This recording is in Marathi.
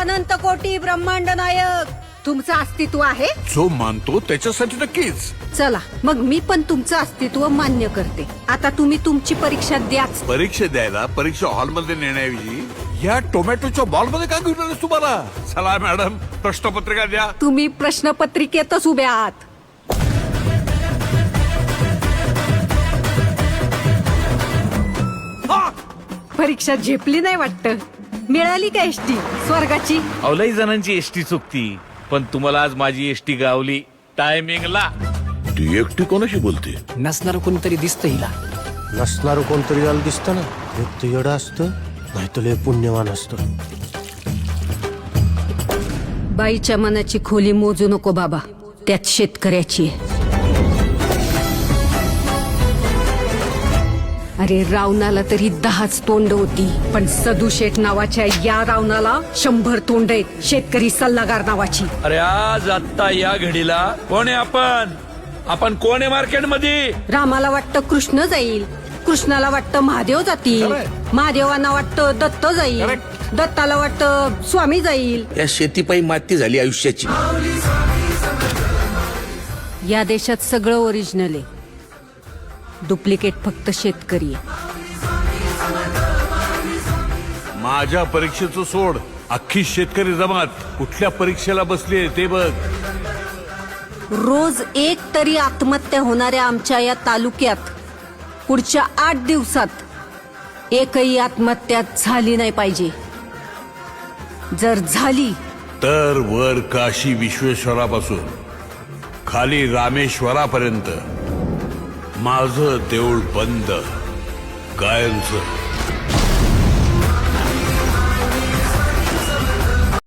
अनंत कोटी ब्रह्मांड नायक तुमचं अस्तित्व आहे. जो मानतो त्याच्यासाठी नक्कीच. चला मग मी पण तुमचं अस्तित्व मान्य करते. आता तुम्ही तुमची परीक्षा द्याच. परीक्षा द्यायला परीक्षा हॉलमध्ये नेण्याऐवजी या टोमॅटोच्या बॉलमध्ये का घेऊन आलेस तुम्हाला? चला मॅडम, प्रश्नपत्रिका द्या. तुम्ही प्रश्नपत्रिकेतच उभे आहात. परीक्षा झेपली नाही वाटत. मिळाली का एसटी स्वर्गाची? अवलाई जणांची एसटी चुकती, पण तुम्हाला आज माझी एसटी गावली टायमिंगला. ती एकटी कोणाशी बोलते? नसणार कोणतरी दिसतं हिला. नसणार कोणतरी याला दिसतं ना. एक तर येडं असतं, नाहीतर लय पुण्यवान असतं. बाईच्या मनाची खोली मोजू नको बाबा, त्यात शेतकऱ्याची आहे. अरे रावणाला तरी 10च तोंड होती, पण सदू शेठ नावाच्या या रावणाला 100 तोंड आहेत. शेतकरी सल्लागार नावाची. अरे आज आत्ता या घडीला कोण आहे आपण कोण आहे मार्केटमध्ये? रामाला वाटतं कृष्ण जाईल, कृष्णाला वाटतं महादेव जातील, महादेवांना वाटतं दत्त जाईल, दत्ताला वाटतं स्वामी जाईल. या शेतीपायी माती झाली आयुष्याची. या देशात सगळं ओरिजिनल आहे, डुप्लिकेट फक्त शेतकरी आहे. माझ्या परीक्षेचं सोड, अख्खी शेतकरी जमात कुठल्या परीक्षेला बसली ते बघ. रोज एक तरी आत्महत्या होणाऱ्या आमच्या या तालुक्यात पुढच्या 8 दिवसात एकही आत्महत्या झाली नाही पाहिजे. जर झाली तर वर काशी विश्वेश्वरापासून खाली रामेश्वरापर्यंत माझं देऊळ बंद कायमचं.